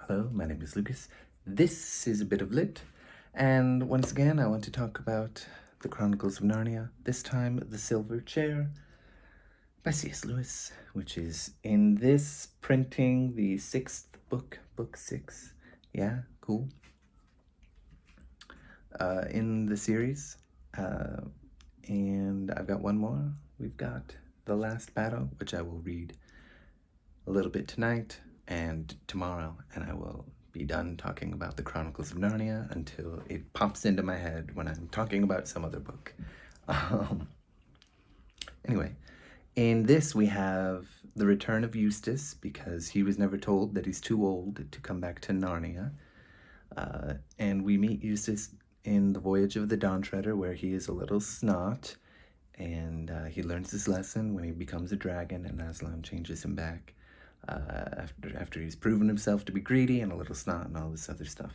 Hello, my name is Lucas. This is a bit of lit, and once again, I want to talk about the Chronicles of Narnia. This time, The Silver Chair by C.S. Lewis, which is in this printing the sixth book, book 6. Yeah, cool. In the series, and I've got one more. We've got The Last Battle, which I will read a little bit tonight and tomorrow, and I will be done talking about the Chronicles of Narnia until it pops into my head when I'm talking about some other book. Anyway, in this we have the return of Eustace, because he was never told that he's too old to come back to Narnia. And we meet Eustace in The Voyage of the Dawn Treader, where he is a little snot, and he learns his lesson when he becomes a dragon, and Aslan changes him back after he's proven himself to be greedy and a little snot and all this other stuff.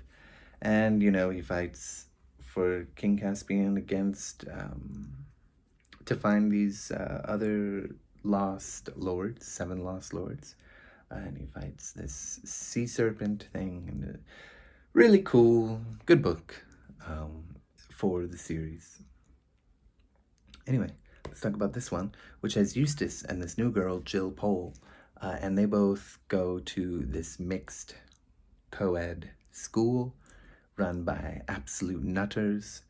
And, he fights for King Caspian against, to find these other lost lords, 7 lost lords. And he fights this sea serpent thing, and really cool, good book for the series. Anyway, let's talk about this one, which has Eustace and this new girl, Jill Pole, and they both go to this mixed co-ed school run by absolute nutters,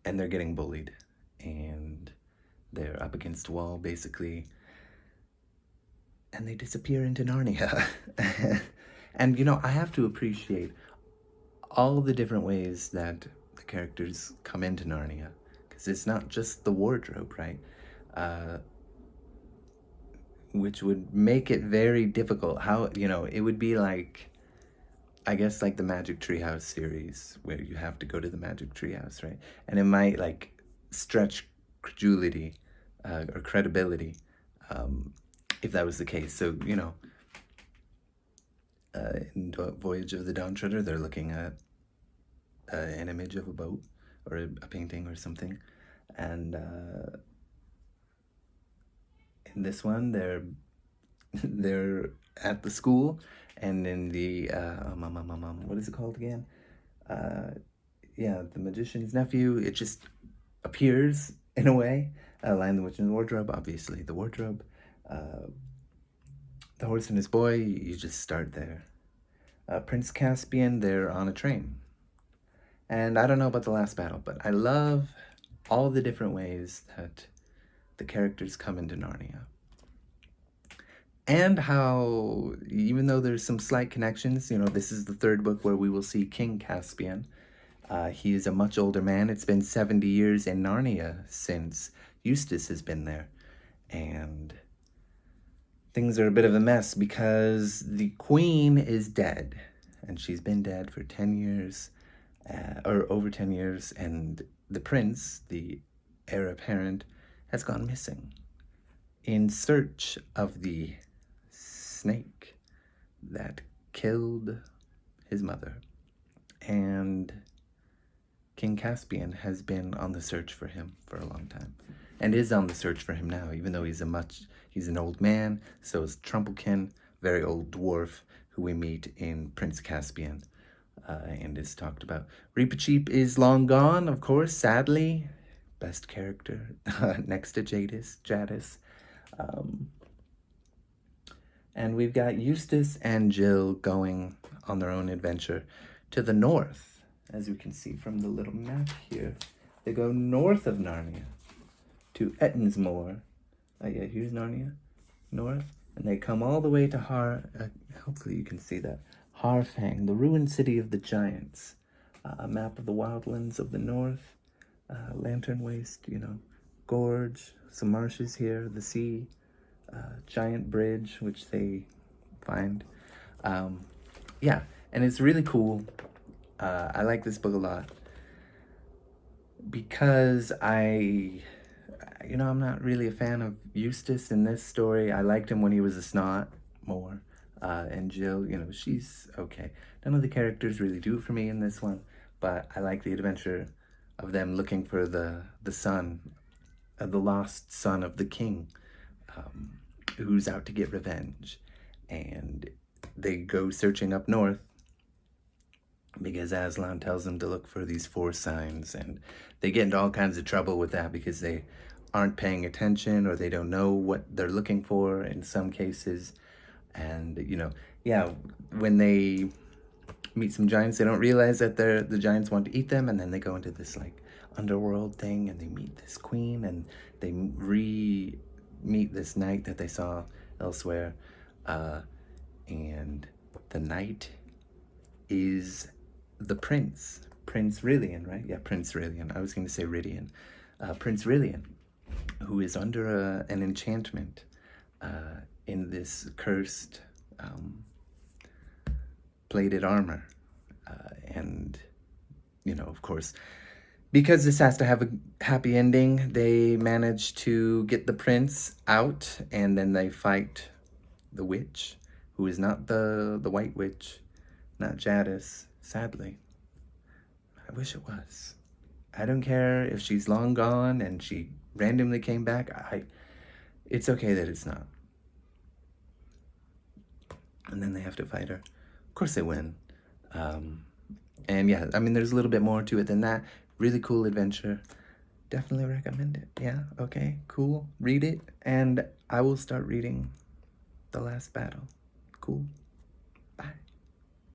and they're getting bullied, and they're up against a wall, basically, and they disappear into Narnia. And, I have to appreciate all the different ways that the characters come into Narnia, because it's not just the wardrobe, right? Which would make it very difficult. It would be like, I guess, like the Magic Treehouse series, where you have to go to the Magic Treehouse, right? And it might, stretch credulity, or credibility, if that was the case. So, in Voyage of the Dawn Treader, they're looking at an image of a boat, or a painting or something, and in this one they're at the school, and in the what is it called again? The Magician's Nephew, it just appears in a way. Lion the Witch in the Wardrobe, obviously the wardrobe. The Horse and His Boy, you just start there. Prince Caspian, they're on a train. And I don't know about The Last Battle, but I love all the different ways that the characters come into Narnia. And how, even though there's some slight connections, this is the third book where we will see King Caspian. He is a much older man. It's been 70 years in Narnia since Eustace has been there. And things are a bit of a mess because the queen is dead. And she's been dead for 10 years, or over 10 years. And the prince, the heir apparent, has gone missing in search of the snake that killed his mother. And King Caspian has been on the search for him for a long time, and is on the search for him now, even though he's an old man. So is Trumplekin, very old dwarf, who we meet in Prince Caspian, and is talked about. Reepicheep is long gone, of course, sadly. Best character, next to Jadis. And we've got Eustace and Jill going on their own adventure to the north. As we can see from the little map here, they go north of Narnia to Ettonsmoor. Here's Narnia, north. And they come all the way to hopefully you can see that, Harfang, the ruined city of the giants. A map of the wildlands of the north. Lantern Waste, gorge, some marshes here, the sea, giant bridge, which they find. And it's really cool. I like this book a lot because I'm not really a fan of Eustace in this story. I liked him when he was a snot more. And Jill, she's okay. None of the characters really do for me in this one, but I like the adventure of them looking for the son, the lost son of the king, who's out to get revenge. And they go searching up north because Aslan tells them to look for these 4 signs, and they get into all kinds of trouble with that because they aren't paying attention, or they don't know what they're looking for in some cases. And yeah, when they meet some giants, they don't realize that the giants want to eat them, and then they go into this like underworld thing, and they meet this queen, and they meet this knight that they saw elsewhere, and the knight is the Prince Rilian, right? Yeah, Prince Rilian. I was going to say Ridian. Prince Rilian, who is under an enchantment in this cursed plated armor. And, of course, because this has to have a happy ending, they manage to get the prince out, and then they fight the witch, who is not the White Witch, not Jadis, sadly. I wish it was. I don't care if she's long gone and she randomly came back. It's okay that it's not. And then they have to fight her. Of course they win. And yeah, I mean, there's a little bit more to it than that. Really cool adventure. Definitely recommend it. Yeah, okay, cool. Read it, and I will start reading The Last Battle. Cool.